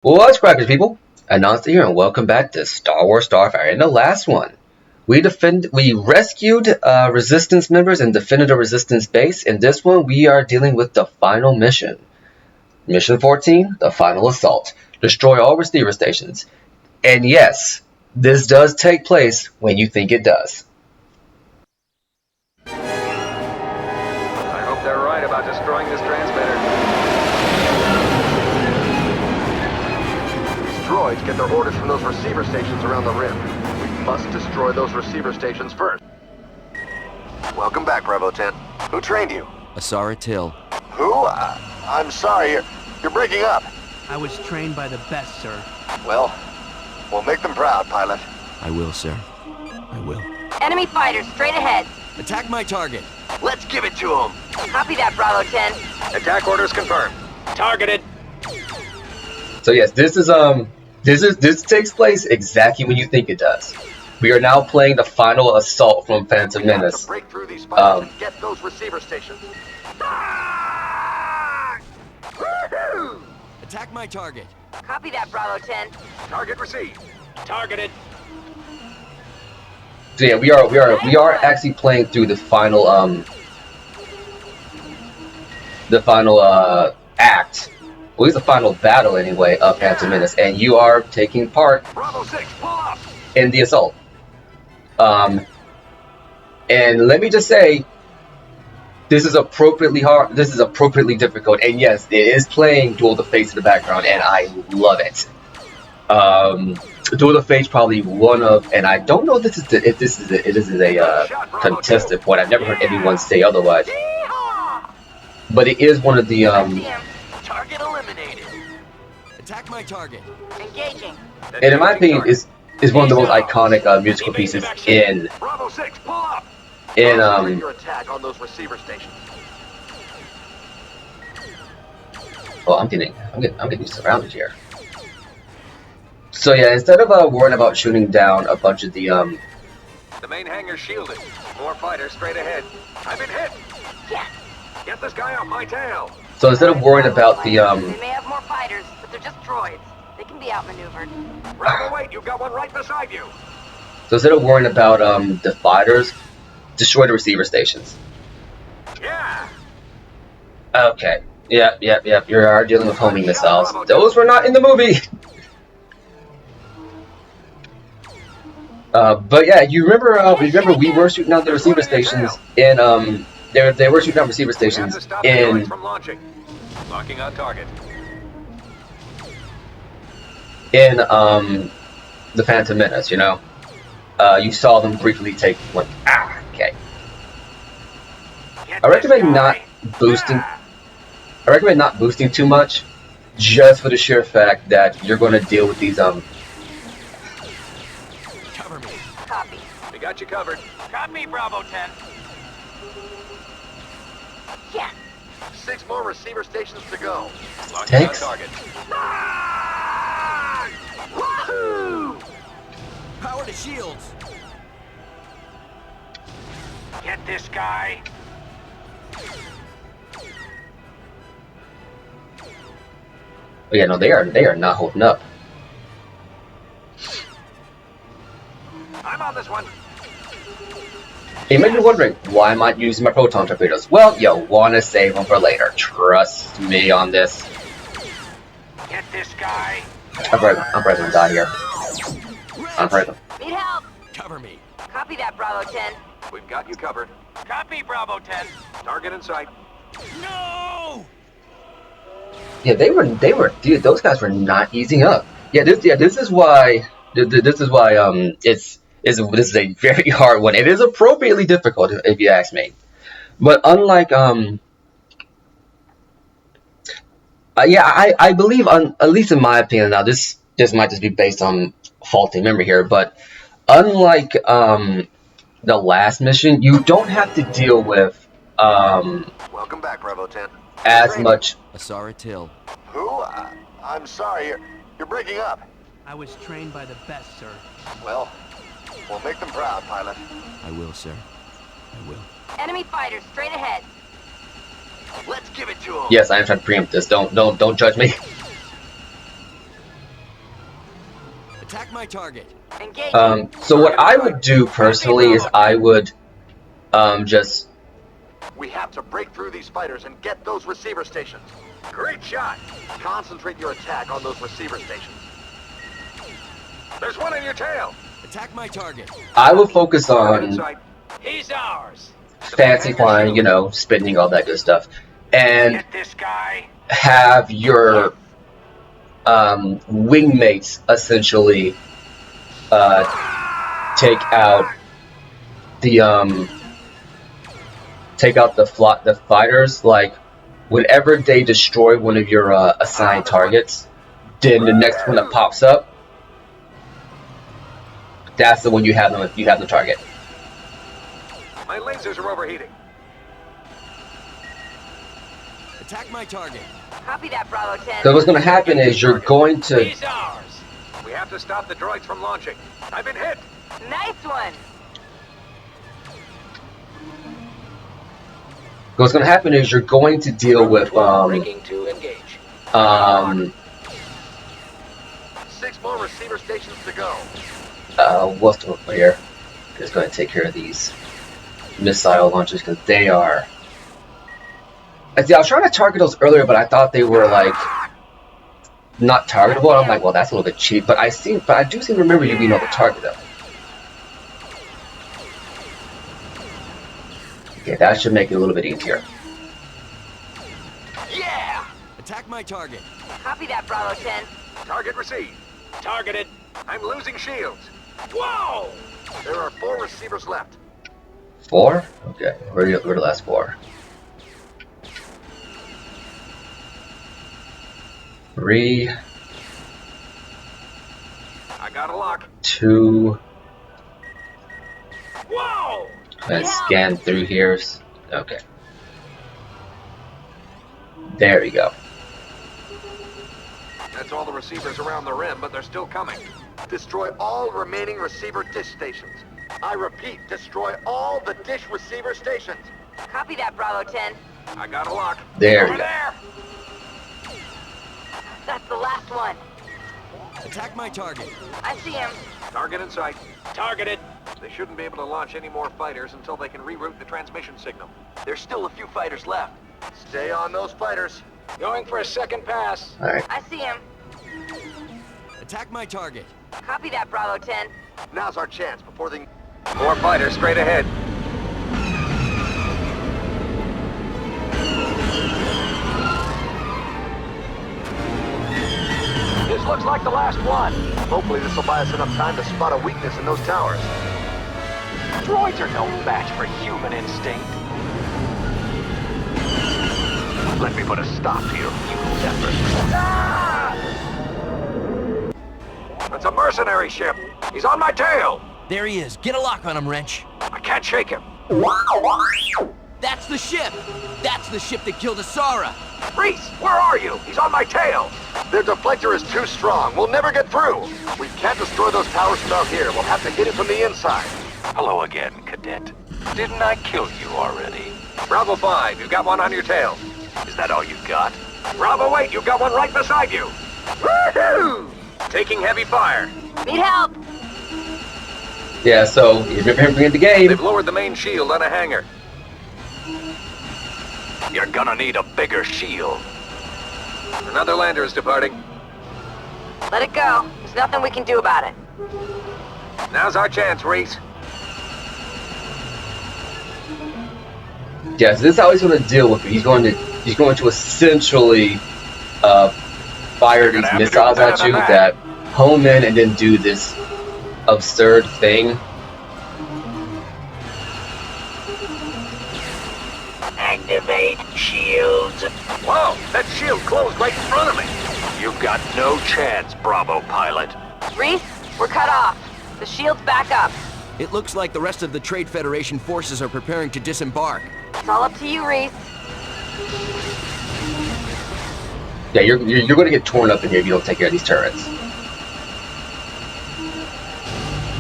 What's cracking, people? Anansi here, and welcome back to Star Wars Starfighter. In the last one, we rescued Resistance members and defended a Resistance base. In this one, we are dealing with the final mission. Mission 14, the final assault. Destroy all receiver stations. And yes, this does take place when you think it does. I hope they're right about destroying this transmitter. These droids get their orders from those receiver stations around the rim. We must destroy those receiver stations first. Welcome back, Bravo 10. Who trained you? Asara Till. Who? I'm sorry, you're breaking up. I was trained by the best, sir. Well, we'll make them proud, pilot. I will, sir. I will. Enemy fighters, straight ahead. Attack my target. Let's give it to them. Copy that, Bravo 10. Attack orders confirmed. Targeted. So yes, this takes place exactly when you think it does. We are now playing the final assault from Phantom Menace. Break through these spikes and get those receiver stations. Attack my target. Copy that, Bravo 10. Target received. Targeted. So yeah, we are actually playing through the final act, well, at least the final battle anyway of Phantom Menace, and you are taking part Bravo 6, pull up. in the assault. And let me just say, this is appropriately hard. This is appropriately difficult, and yes, it is playing Duel the Fates in the background, and I love it. Duel the Fates probably one of, and I don't know if this is a contested point. I've never heard anyone say otherwise, but it is one of the Target eliminated. Attack my target. Engaging. and in my opinion is one of the most iconic musical pieces in Bravo 6, pull up. your attack on those receiver stations. Oh, I'm getting surrounded here. So yeah, instead of worrying about shooting down a bunch of the The main hangar's shielded. More fighters straight ahead. I've been hit. Yeah. Get this guy off my tail. so instead of worrying about the They may have more fighters, but they're just droids. They can be outmaneuvered. Bravo, wait, you've got one right beside you. so instead of worrying about the fighters, destroy the receiver stations. Yeah. Okay. Yep. You are dealing with homing missiles. Those were not in the movie. But yeah, you remember we were shooting out the receiver stations in they were shooting out receiver stations in from launching. Locking on target. in the Phantom Menace, you know. You saw them briefly take one. Okay. I recommend not boosting too much, just for the sheer fact that you're going to deal with these Cover me. Copy. We got you covered. Got me, Bravo 10. Yeah. 6 more receiver stations to go. Locking Thanks. on target. Woohoo! Power to shields. Get this guy. Oh yeah, no, they are not holding up. I'm on this one. You may be wondering, why am I using my proton torpedoes? Well, you want to save them for later. Trust me on this. Get this guy. I'm probably gonna die here. I'm probably Need help. Cover me. Copy that, Bravo 10. We've got you covered. Copy, Bravo 10. Target in sight. No! yeah, they were, dude, those guys were not easing up. This is why this is a very hard one. It is appropriately difficult, if you ask me. But unlike I believe, at least in my opinion, now this might just be based on faulty memory here, but unlike the last mission, you don't have to deal with Welcome back, Bravo 10. as much. Asara Till. Who? I'm sorry, you're breaking up. I was trained by the best, sir. Well, we'll make them proud, pilot. I will, sir. I will. Enemy fighters, straight ahead. Let's give it to them. Yes, I am trying to preempt this. Don't judge me. Attack my target. Engage. So what I would do personally is I would just We have to break through these fighters and get those receiver stations. Great shot! Concentrate your attack on those receiver stations. There's one in your tail! Attack my target. I would focus Target in on sight. He's ours! fancy flying, you know, spinning, all that good stuff, and Get this guy! have your wingmates essentially take out the fighters. Like whenever they destroy one of your assigned targets, then the next one that pops up, that's the one you have the target. My lasers are overheating. Attack my target. Copy that, Bravo 10. So what's going to happen is you're going to He's ours! We have to stop the droids from launching. I've been hit! Nice one. what's going to happen is you're going to deal with Breaking to engage. 6 more receiver stations to go. what's the one here? Just going to take care of these missile launchers because they are. I was trying to target those earlier, but I thought they were like not targetable. I'm like, well, that's a little bit cheap. But I do seem to remember you being able to target them. Okay, that should make it a little bit easier. Yeah! Attack my target. Copy that, Bravo 10. Target received. Targeted. I'm losing shields. Whoa! There are 4 receivers left. 4? Okay, where are the last 4? 3, I got a lock. 2. Whoa! And scan through here. Okay. There we go. That's all the receivers around the rim, but they're still coming. Destroy all remaining receiver dish stations. I repeat, destroy all the dish receiver stations. Copy that, Bravo 10. I got a lock. There Over we go. there! That's the last one. Attack my target. I see him. Target in sight. Targeted. They shouldn't be able to launch any more fighters until they can reroute the transmission signal. There's still a few fighters left. Stay on those fighters. Going for a second pass. Alright. I see him. Attack my target. Copy that, Bravo 10. Now's our chance before they... 4 fighters straight ahead. This looks like the last one. Hopefully this will buy us enough time to spot a weakness in those towers. Droids are no match for human instinct. Let me put a stop to your futile efforts. Ah! That's a mercenary ship. He's on my tail. There he is. Get a lock on him, Wrench. I can't shake him. That's the ship. That's the ship that killed Asara. Rhys, where are you? He's on my tail. Their deflector is too strong. We'll never get through. We can't destroy those towers from out here. We'll have to hit it from the inside. Hello again, Cadet. Didn't I kill you already? Bravo 5, you've got one on your tail. Is that all you got? Bravo 8, you've got one right beside you. Woohoo! Taking heavy fire. Need help. Yeah, so if you're remembering the game, They've lowered the main shield on a hangar. You're gonna need a bigger shield. Another lander is departing. Let it go. There's nothing we can do about it. Now's our chance, Rhys. yeah, so this is how he's going to deal with it. He's going to essentially fire these missiles at you that home in and then do this absurd thing. Activate shields. Whoa, that shield closed right in front of me. You've got no chance, Bravo pilot. Rhys, we're cut off. The shield's back up. It looks like the rest of the Trade Federation forces are preparing to disembark. It's all up to you, Rhys. Yeah, you're going to get torn up in here if you don't take care of these turrets.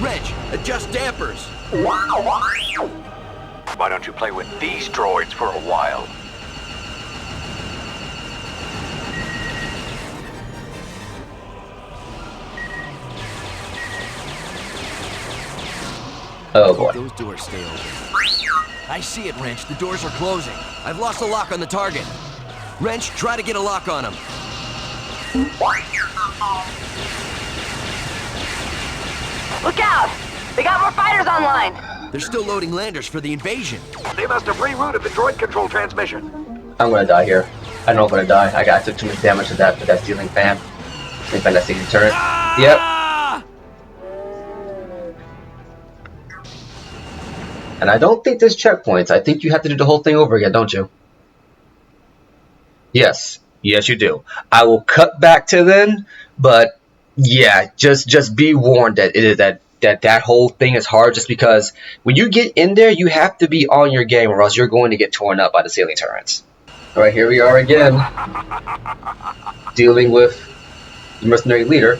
Wrench, adjust dampers. Why don't you play with these droids for a while? Oh Hope boy. those doors stay open. I see it, Wrench. The doors are closing. I've lost a lock on the target. Wrench, try to get a lock on him. Look out! They got more fighters online! They're still loading landers for the invasion. They must have rerouted the droid control transmission. I'm gonna die here. I know I'm gonna die. I took too much damage to that ceiling fan. Ceiling fan, that ceiling turret. Yep. Ah! And I don't think there's checkpoints. I think you have to do the whole thing over again, don't you? Yes. Yes, you do. I will cut back to then, but yeah, just be warned that it is that whole thing is hard just because when you get in there, you have to be on your game or else you're going to get torn up by the ceiling turrets. Alright, here we are again. Dealing with the mercenary leader.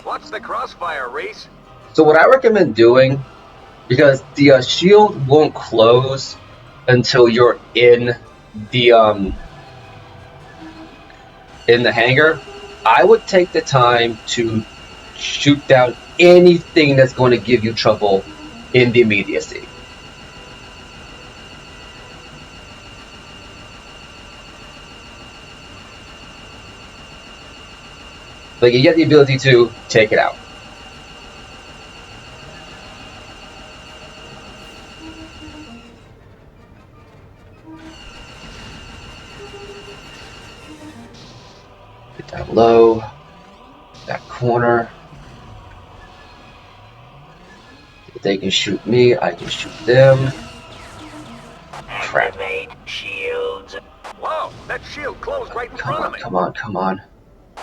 What's the crossfire, Rhys? So what I recommend doing, because the shield won't close until you're in the hangar, I would take the time to shoot down anything that's going to give you trouble in the immediacy. Like, you get the ability to take it out. Get down low. That corner. If they can shoot me, I can shoot them. Crap. Shields. Whoa, that shield closed right in front of me. Come on, come on.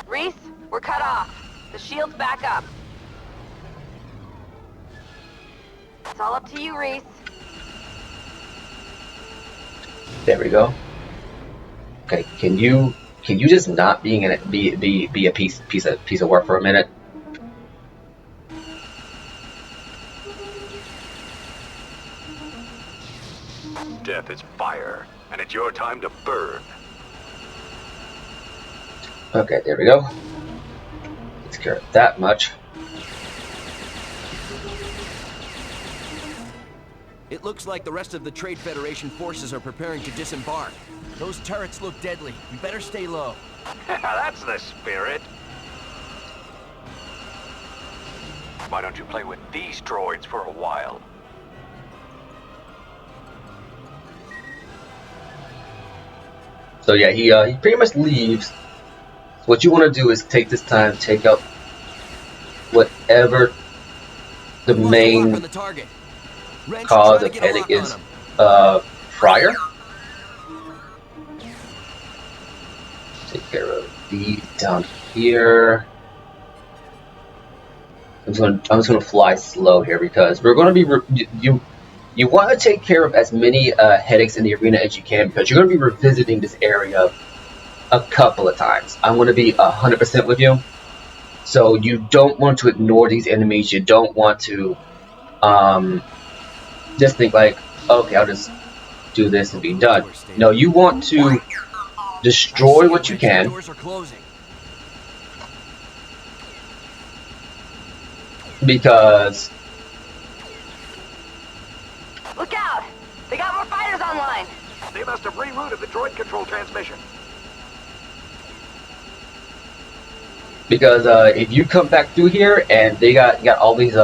Rhys, we're cut off. The shield's back up. It's all up to you, Rhys. There we go. Okay, can you just not be a piece of work for a minute? Death is fire, and it's your time to burn. Okay, there we go. Takes care of that much. It looks like the rest of the Trade Federation forces are preparing to disembark. Those turrets look deadly. You better stay low. That's the spirit. Why don't you play with these droids for a while? So yeah, he pretty much leaves. What you want to do is take this time, take out whatever the Lost a lock main on the target. Wrench, cause try to of get a panic lock is. on him. Prior. Take care of these down here. I'm just gonna fly slow here because we're gonna be you want to take care of as many headaches in the arena as you can because you're gonna be revisiting this area a couple of times. I'm gonna be 100% with you, so you don't want to ignore these enemies. You don't want to just think like, okay, I'll just do this and be done. No, you want to destroy what you can. Doors are closing. Because Look out! They got more fighters online! They must have rerouted the droid control transmission. if you come back through here and they got all these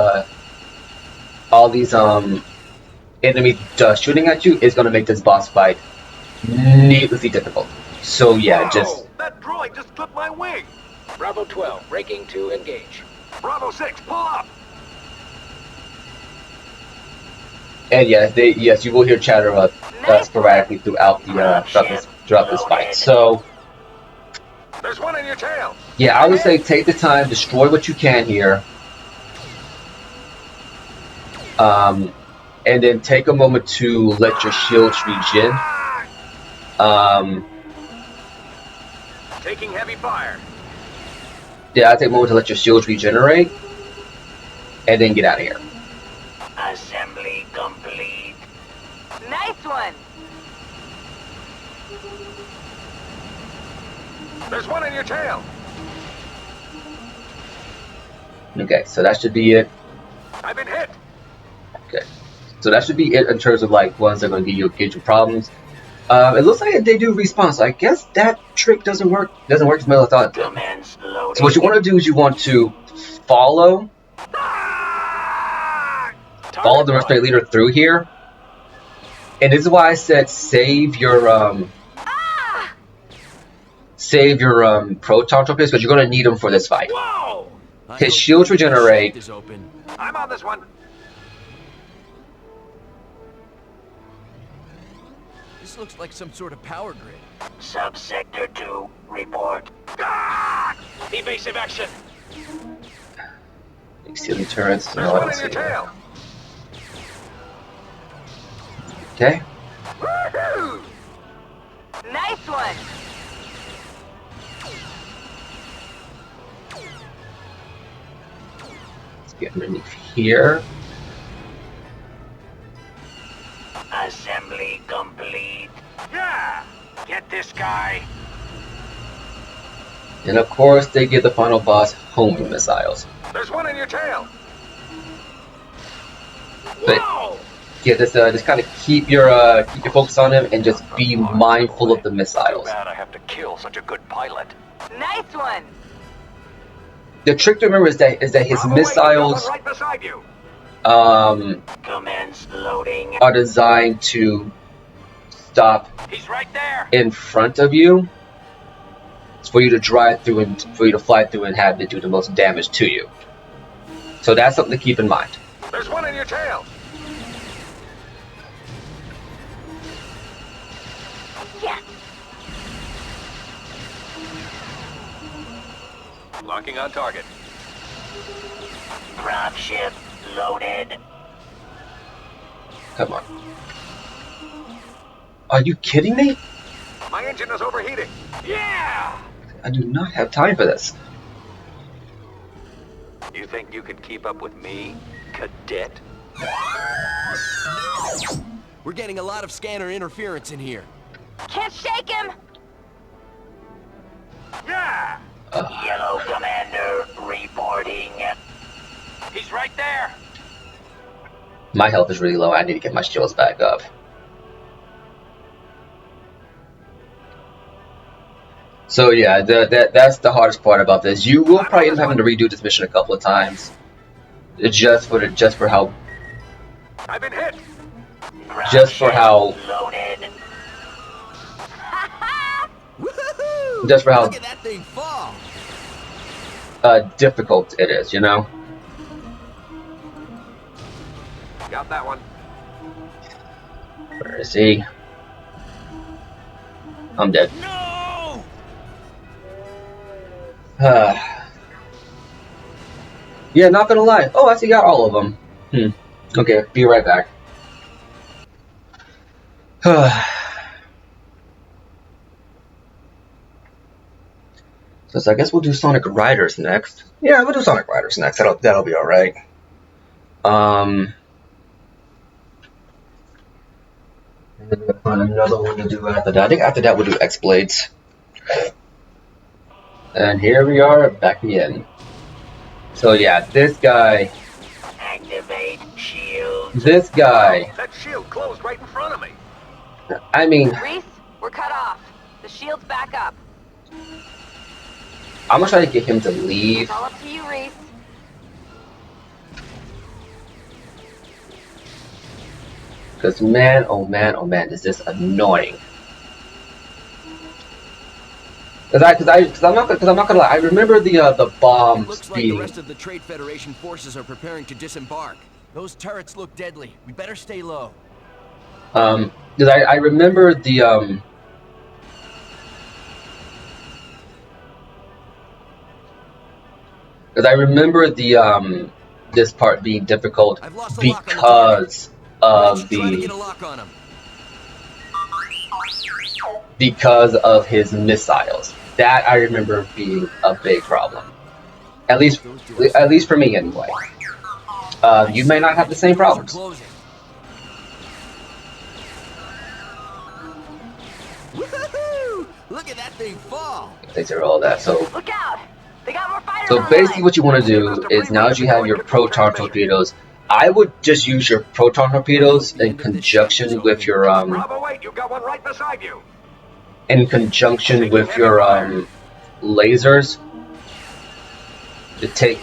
enemies shooting at you, it's gonna make this boss fight needlessly difficult. So yeah, Whoa, that droid just clipped my wing. Bravo 12, breaking to engage. Bravo 6, pull up. and yes, you will hear chatter sporadically throughout this fight. So There's one in your tail. yeah, I would say take the time, destroy what you can here, and then take a moment to let your shields regen. Taking heavy fire. Yeah, I take a moment to let your shields regenerate, and then get out of here. Assembly complete. Nice one! There's one in your tail. Okay, so that should be it. I've been hit. Okay, so that should be it in terms of like ones that are going to give you problems. It looks like they do respawn, so I guess that trick doesn't work. Doesn't work as well as I thought it did. Commence loading. So what you want to do is you want to follow the mercenary leader through here, and this is why I said save your proton torpedoes, because you're going to need them for this fight. Whoa! His shields regenerate. Is open. I'm on this one. This looks like some sort of power grid. Subsector 2, report. Ah! Evasive action. Stealing turrets. There's No, I one don't in see your it. tail. Okay. Woohoo! Nice one. Let's get underneath here. Assembly complete. Yeah! Get this guy. And of course, they give the final boss homing missiles. There's one in your tail. But Whoa! yeah, just kind of keep your focus on him and just be mindful of the Too missiles. bad I have to kill such a good pilot. Nice one. The trick to remember is that his Bravo, missiles right beside you. Commence loading. are designed to stop He's right there. in front of you. It's for you to drive through and for you to fly through and have it do the most damage to you. So that's something to keep in mind. There's one in your tail. Yes. Locking on target. Dropship loaded. Come on. Are you kidding me? My engine is overheating. Yeah! I do not have time for this. You think you can keep up with me, cadet? We're getting a lot of scanner interference in here. Can't shake him. Yeah! Yellow Commander reporting. He's right there. My health is really low. I need to get my shields back up. So yeah, that's the hardest part about this. You will probably end up having to redo this mission a couple of times, just for how I've been hit. Loaded. Woohoo! Just for how- Look at that thing fall. difficult it is, you know. Got that one. Where is he? I'm dead. No! Yeah, not gonna lie. Oh, I actually got all of them. Okay, be right back. So I guess we'll do Sonic Riders next. Yeah, we'll do Sonic Riders next. That'll be all right. And then we'll find another one to do after that. I think after that we'll do X-Blades. And here we are back again. So yeah, this guy. Activate shield. This guy. That shield closed right in front of me. I mean, Rhys, we're cut off. The shield's back up. I'm gonna try to get him to leave. It's all up to you, Rhys. Because man, oh man, is this annoying. Because I'm not gonna lie. I remember the bombs Looks like being. the rest of the Trade Federation forces are preparing to disembark. Those turrets look deadly. We better stay low. Because I remember the Because I remember the this part being difficult I've lost the lock on the because of Rhys, try to get the a lock on him. because of his missiles. That I remember being a big problem. At least for me anyway. You may not have the same problems. Closing. Woohoo! Look at that thing fall. Take care of all that. So Look out! They got more fighters So basically online. what you want to do is now that you have your proton torpedoes, I would just use your proton torpedoes in conjunction with your Bravo 8, you've got one right beside you. lasers to take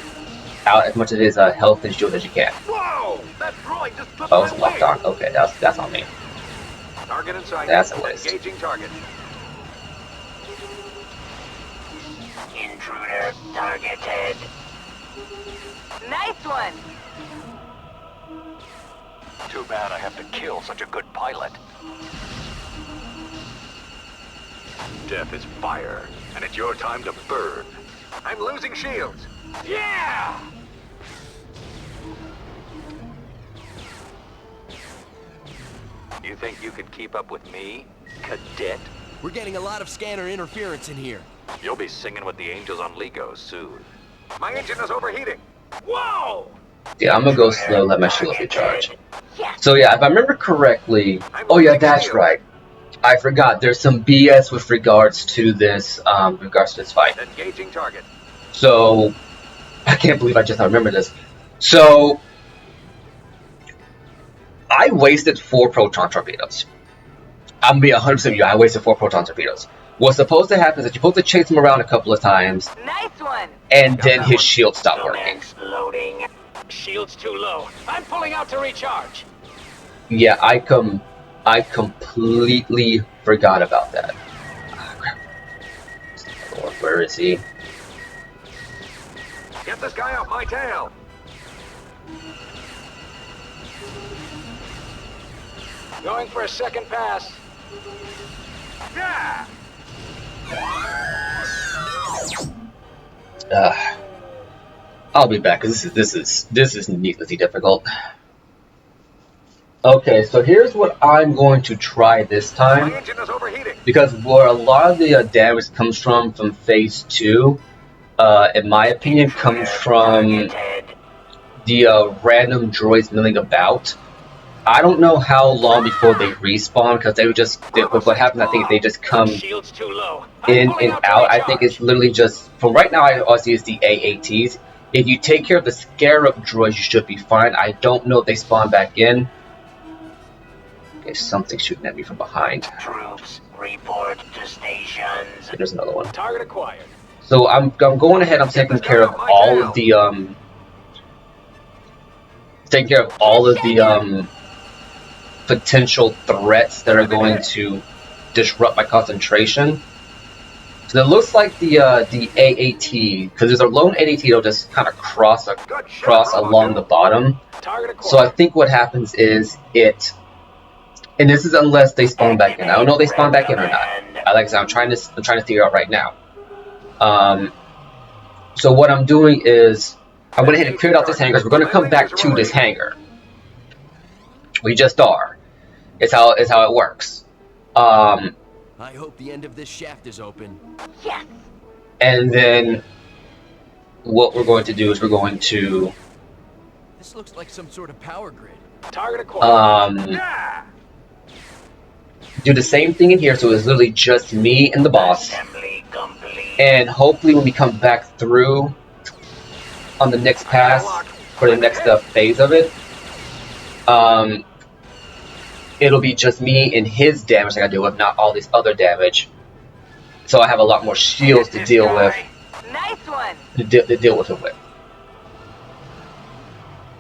out as much of his health and shield as you can. Whoa! That droid just took Oh, my it's locked wing. on. Okay, that's on me. Target in sight. That's a waste. Engaging target. Intruder targeted. Nice one. Too bad I have to kill such a good pilot. Death is fire, and it's your time to burn. I'm losing shields. Yeah! You think you could keep up with me, cadet? We're getting a lot of scanner interference in here. You'll be singing with the angels on Lego soon. My engine is overheating. Whoa! Yeah, I'm gonna go slow, let my shield recharge. Yes. So yeah, if I remember correctly, oh yeah, that's right. I forgot. There's some BS with regards to this fight. Engaging target. So I can't believe I just now remembered this. So I wasted 4 proton torpedoes. I'm gonna be 100% with you. I wasted 4 proton torpedoes. What's supposed to happen is that you're supposed to chase him around a couple of times, Nice one. and then his shield stopped working. Commence loading. Shield's too low. I'm pulling out to recharge. Yeah, I completely forgot about that. Oh, crap. Lord, where is he? Get this guy off my tail. Going for a second pass. Yeah! I'll be back because this is needlessly difficult. Okay, so here's what I'm going to try this My time, engine is overheating. because where a lot of the damage comes from Phase 2, in my opinion, comes from the random droids milling about. I don't know how long before they respawn, because what happens, I think they just come Shield's too low. in and out. I think it's literally just, from right now, I also use the AATs. If you take care of the Scarab droids, you should be fine. I don't know if they spawn back in. Okay, something's shooting at me from behind. Troops report to stations. Okay, there's another one. Target acquired. So I'm going ahead. I'm taking care of all of the potential threats that are going to disrupt my concentration. So it looks like the AAT, because there's a lone AAT that'll just kind of cross along the bottom. Target acquired. So I think what happens is and this is unless they spawn back in. I don't know if they spawn back in or not. Like I said, I'm trying to figure out right now. So what I'm doing is I went ahead and cleared out this hangar. We're going to come back to this hangar. We just are. It's how it works. I hope the end of this shaft is open. Yes. And then what we're going to do is we're going to This looks like some sort of power grid. Target acquired. Yeah! do the same thing in here. So it's literally just me and the boss. Assembly complete. And hopefully when we come back through on the next pass for the next phase of it, it'll be just me and his damage I gotta deal with, not all this other damage. So I have a lot more shields to deal with. Nice one. To deal with it with.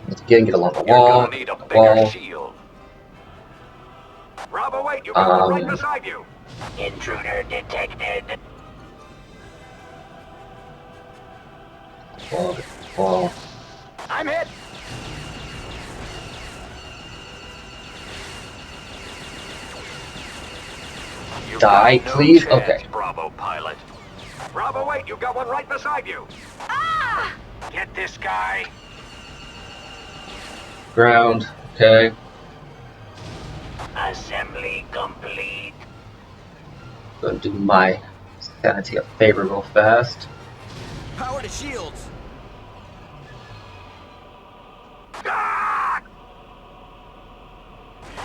Let's get along the You're wall. gonna need a bigger shield. Bravo 8, you've got one right beside you. Intruder detected. Wall. I'm hit. You've Die, got no please? chance, Okay. Bravo pilot. Bravo 8, you've got one right beside you. Ah! Get this guy. Ground. Okay. Assembly complete. Gonna do my sanity a favor real fast. Power to shields. Ah!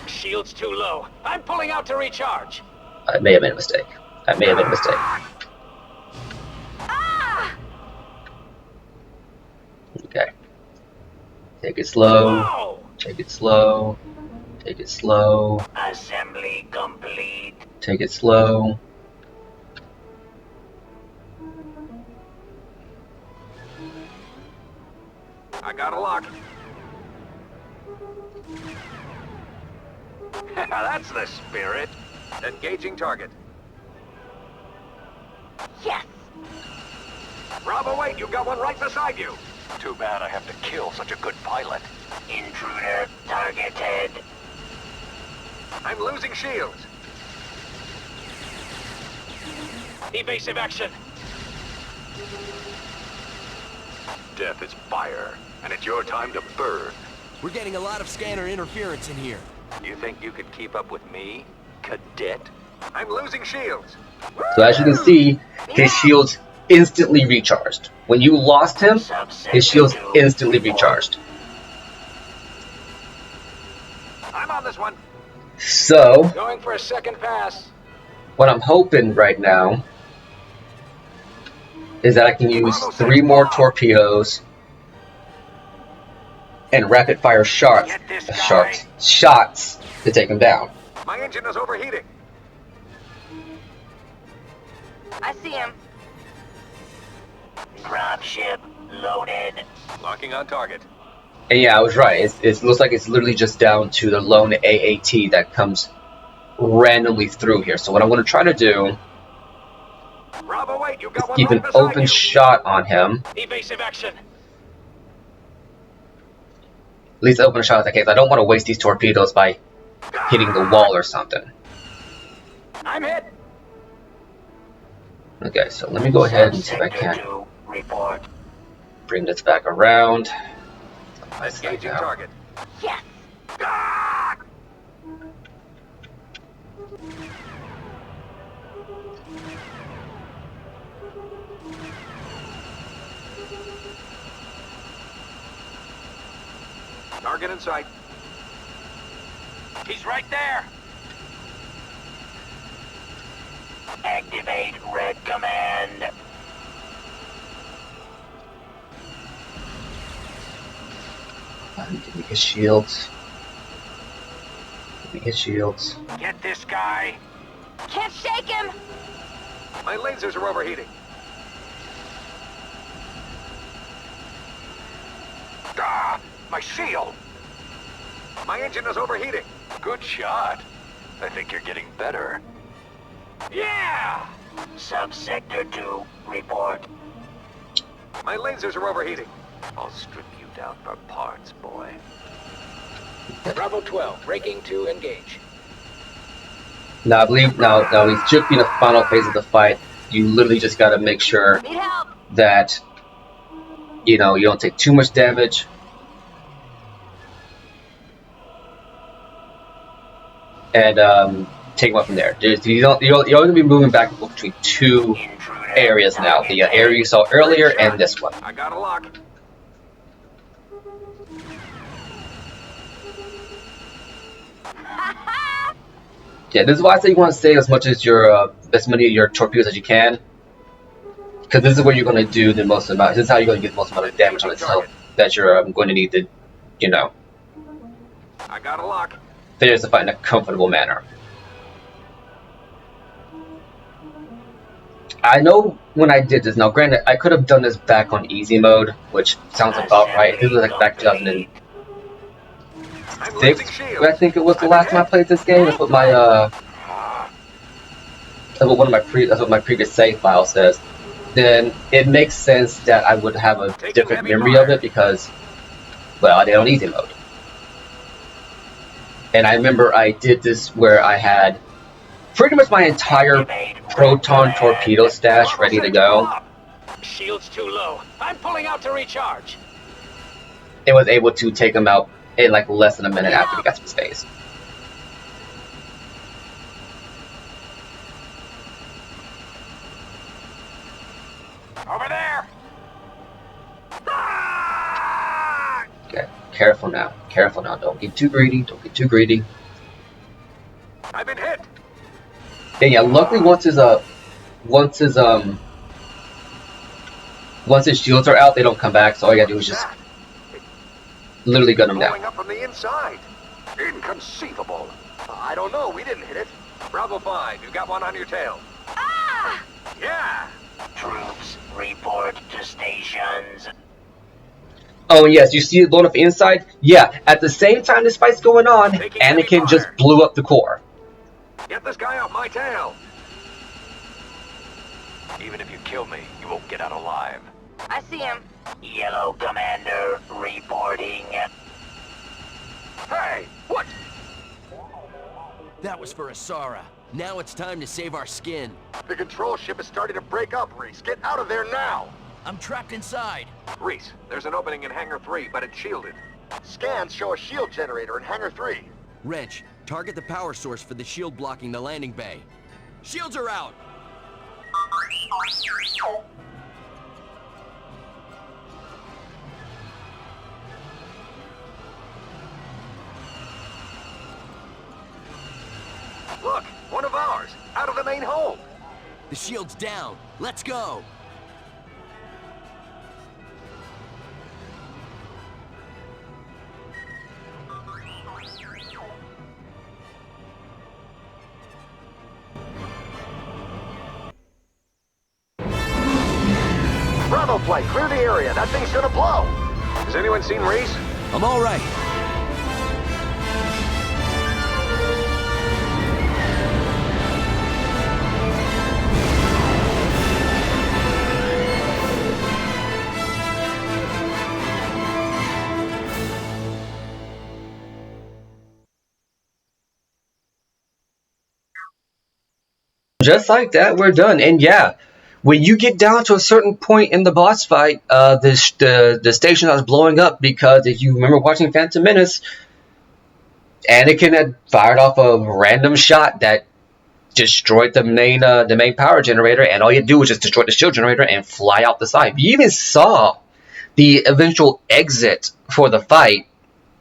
Shield's too low. I'm pulling out to recharge. I may have made a mistake. That may have been a mistake. Okay. Take it slow. Whoa! Take it slow. Take it slow. Assembly complete. Take it slow. I got a lock. That's the spirit. Engaging target. Yes! Bravo 8, you got one right beside you. Too bad I have to kill such a good pilot. Intruder targeted. I'm losing shields. Evasive action. Death is fire, and it's your time to burn. We're getting a lot of scanner interference in here. You think you could keep up with me, cadet? I'm losing shields. So as you can see, his shields instantly recharged. When you lost him, his shields instantly recharged. I'm on this one. So, Going for a second pass. what I'm hoping right now is that I can use 3 more torpedoes and rapid fire shots to take him down. My engine is overheating. I see him. Dropship loaded. Locking on target. And yeah, I was right. It looks like it's literally just down to the lone AAT that comes randomly through here. So what I'm going to try to do Bravo 8, you is got one keep right an beside open you. shot on him. Evasive action. At least open a shot in that case. I don't want to waste these torpedoes by hitting the wall or something. I'm hit. Okay, so let me go ahead and see if I Sector can 2, report. bring this back around. Engaging target. Yes! Ah! Target in sight. He's right there. Activate red command. Give me his shields. Give me his shields. Get this guy. Can't shake him! My lasers are overheating. Ah! My shield! My engine is overheating. Good shot. I think you're getting better. Yeah! Subsector 2, report. My lasers are overheating. I'll strip you down for parts, boy. Bravo 12, breaking to engage. Now I believe now we should be in the final phase of the fight. You literally just gotta make sure Need help! that you don't take too much damage. And take one from there. You're only gonna be moving back and forth between 2 Intruder areas now. The area you saw earlier and this one. I got a lock. Yeah, this is why I say you want to save as many of your torpedoes as you can, because this is where you're going to do the most amount. This is how you're going to get the most amount of damage on itself that you're going to need to, I got a lock. finish the fight in a comfortable manner. I know when I did this. Now, granted, I could have done this back on easy mode, which sounds about right. This was like back 2006. I'm losing shields. I think it was the last time I played this game. That's what my that's what my previous save file says. Then it makes sense that I would have a different memory of it because, well, I did it on easy mode. And I remember I did this where I had pretty much my entire proton torpedo stash ready to go. Shield's too low. I'm pulling out to recharge. And was able to take them out in like less than a minute after we got some space. Over there. Okay, careful now. Careful now. Don't get too greedy. Don't get too greedy. I've been hit. And yeah, luckily once once his once his shields are out, they don't come back. So all you gotta do is just That? literally gun them down. Blowing up from the inside. Inconceivable. I don't know. We didn't hit it. Bravo 5, you got one on your tail. Ah! Yeah. Troops, report to stations. Oh, and yes, you see it blown up inside? Yeah, at the same time this fight's going on, Taking heavy Anakin just fire. blew up the core. Get this guy off my tail. Even if you kill me, you won't get out alive. I see him. Yellow Commander reporting. Hey, what? That was for Asara. Now it's time to save our skin. The control ship is starting to break up, Rhys. Get out of there now. I'm trapped inside. Rhys, there's an opening in Hangar 3, but it's shielded. Scans show a shield generator in Hangar 3. Wrench, target the power source for the shield blocking the landing bay. Shields are out! Look, one of ours, out of the main hold. The shield's down. Let's go! Bravo flight, clear the area. That thing's gonna blow. Has anyone seen Rhys? I'm all right. Just like that, we're done. And yeah, when you get down to a certain point in the boss fight, the station was blowing up because if you remember watching Phantom Menace, Anakin had fired off a random shot that destroyed the main power generator, and all you do is just destroy the shield generator and fly out the side. You even saw the eventual exit for the fight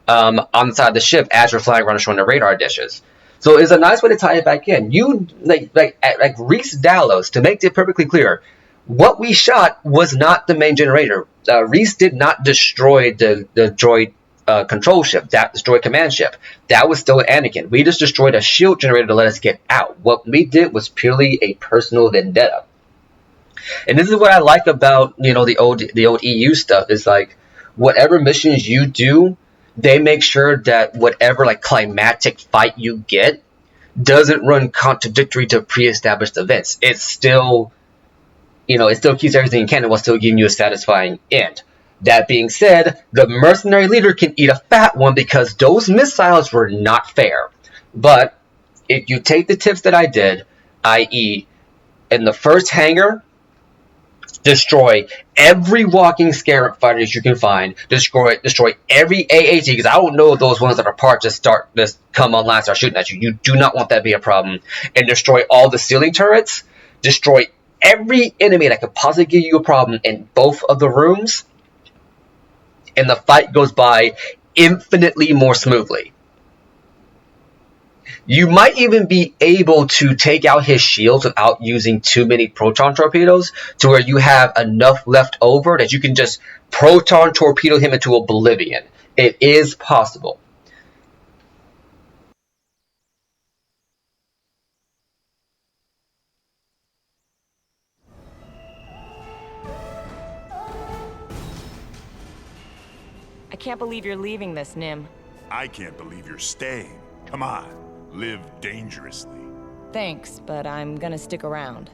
on the side of the ship as you're flying around showing the radar dishes. So it's a nice way to tie it back in. You like Rhys Dallos, to make it perfectly clear, what we shot was not the main generator. Rhys did not destroy the droid control ship, that destroyed command ship. That was still Anakin. We just destroyed a shield generator to let us get out. What we did was purely a personal vendetta. And this is what I like about the old EU stuff is like whatever missions you do, they make sure that whatever like climatic fight you get doesn't run contradictory to pre-established events. It's still it still keeps everything in canon while still giving you a satisfying end. That being said, the mercenary leader can eat a fat one because those missiles were not fair. But if you take the tips that I did, i.e. in the first hangar, destroy every walking scarab fighter that you can find. Destroy every AAT, because I don't know if those ones that are parked just come online and start shooting at you. You do not want that to be a problem. And destroy all the ceiling turrets. Destroy every enemy that could possibly give you a problem in both of the rooms. And the fight goes by infinitely more smoothly. You might even be able to take out his shields without using too many proton torpedoes to where you have enough left over that you can just proton torpedo him into oblivion. It is possible. I can't believe you're leaving this, Nim. I can't believe you're staying. Come on, live dangerously. Thanks, but I'm gonna stick around.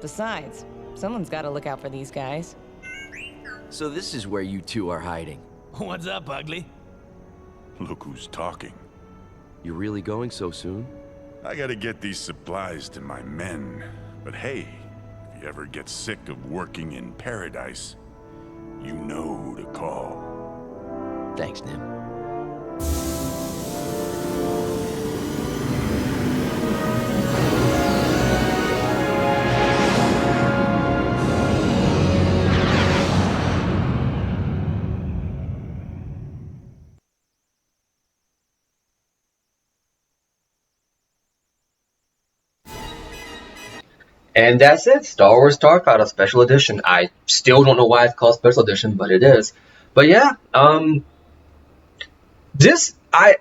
Besides, someone's gotta look out for these guys. So this is where you two are hiding. What's up, Ugly? Look who's talking. You're really going so soon? I gotta get these supplies to my men. But hey, if you ever get sick of working in paradise, you know who to call. Thanks, Nim. And that's it. Star Wars Starfighter Special Edition. I still don't know why it's called Special Edition, but it is. But yeah, this I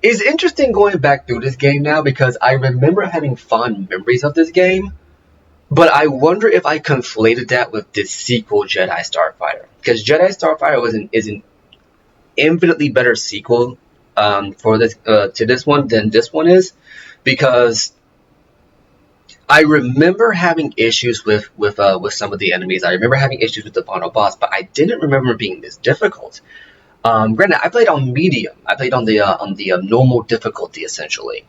is interesting going back through this game now because I remember having fond memories of this game, but I wonder if I conflated that with the sequel Jedi Starfighter, because Jedi Starfighter is an infinitely better sequel for this to this one than this one is, because I remember having issues with some of the enemies. I remember having issues with the final boss, but I didn't remember it being this difficult. Granted, I played on medium. I played on the normal difficulty essentially,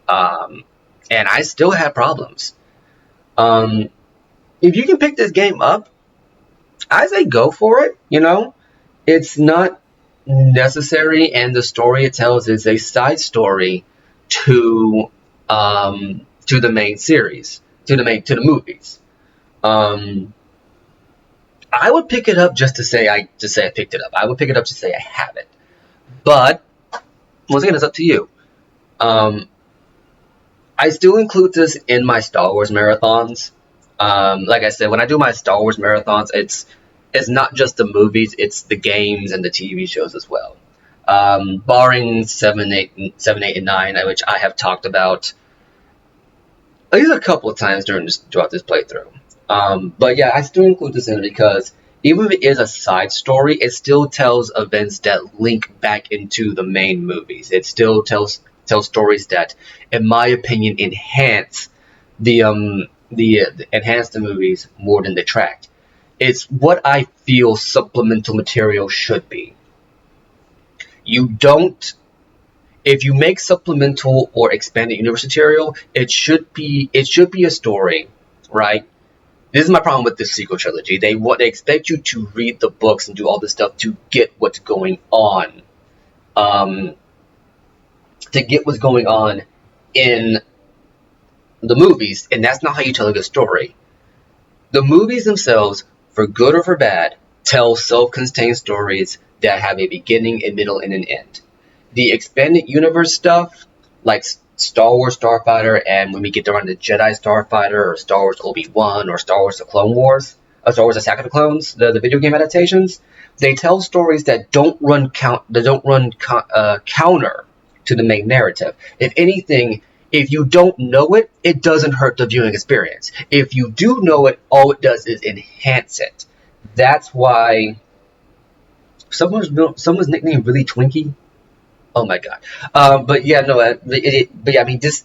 um, and I still had problems. Um, if you can pick this game up, I say go for it. You know, it's not necessary, and the story it tells is a side story to the main series, to the movies. Um, I would pick it up just say I picked it up. I would pick it up to say I have it. But once again, it's up to you. Um, I still include this in my Star Wars marathons. Like I said, when I do my Star Wars marathons, it's not just the movies; it's the games and the TV shows as well. Barring 7, 8, and 9, which I have talked about at least a couple of times throughout this playthrough. But yeah, I still include this in because even if it is a side story, it still tells events that link back into the main movies. It still tells stories that, in my opinion, enhance the movies more than detract. It's what I feel supplemental material should be. You don't If you make supplemental or expanded universe material, it should be a story, right? This is my problem with this sequel trilogy. They expect you to read the books and do all this stuff to get what's going on, um, in the movies, and that's not how you tell a good story. The movies themselves, for good or for bad, tell self-contained stories that have a beginning, a middle, and an end. The expanded universe stuff, like Star Wars Starfighter, and when we get around to Jedi Starfighter, or Star Wars Obi-Wan, or Star Wars The Clone Wars, Star Wars Attack of the Clones, the video game adaptations, they tell stories that counter to the main narrative. If anything, if you don't know it, it doesn't hurt the viewing experience. If you do know it, all it does is enhance it. That's why someone's nickname really Twinkie. Oh my god. But yeah, no. But yeah, I mean, this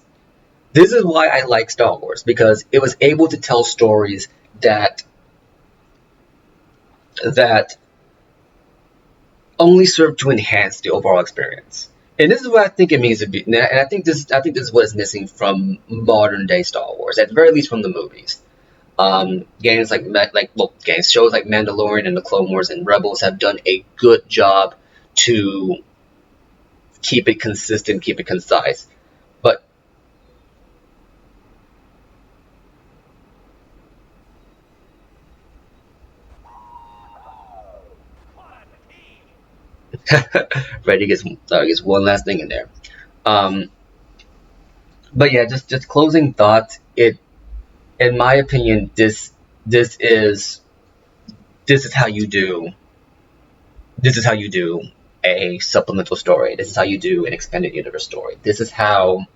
is why I like Star Wars, because it was able to tell stories that only serve to enhance the overall experience. And this is what I think it means to be. And I think this is what is missing from modern day Star Wars, at the very least from the movies. Games shows like Mandalorian and the Clone Wars and Rebels have done a good job to keep it consistent, keep it concise. But Reddy gets one last thing in there. Um, but yeah, just closing thoughts. In my opinion, this is this is how you do this is how you do a supplemental story. This is how you do an expanded universe story. This is how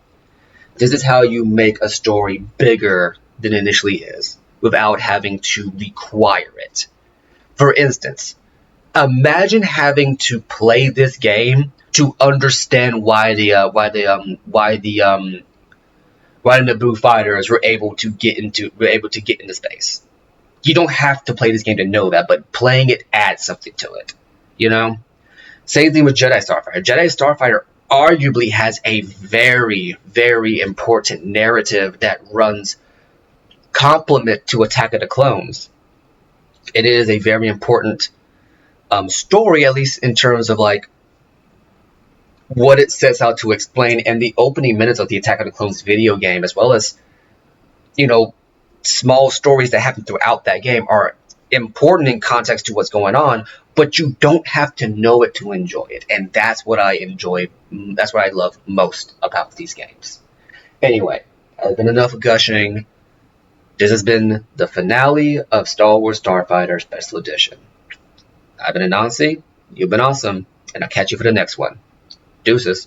you make a story bigger than it initially is without having to require it. For instance, imagine having to play this game to understand why the Naboo fighters were able to get into space. You don't have to play this game to know that, but playing it adds something to it. You know? Same thing with Jedi Starfighter. Jedi Starfighter arguably has a very, very important narrative that runs complement to Attack of the Clones. It is a very important story, at least in terms of like what it sets out to explain, and the opening minutes of the Attack of the Clones video game, as well as, you know, small stories that happen throughout that game, are important in context to what's going on, but you don't have to know it to enjoy it, and that's what I enjoy. That's what I love most about these games. Anyway, I've been enough gushing. This has been the finale of Star Wars Starfighter Special Edition. I've been Anansi, you've been awesome, and I'll catch you for the next one. Deuces.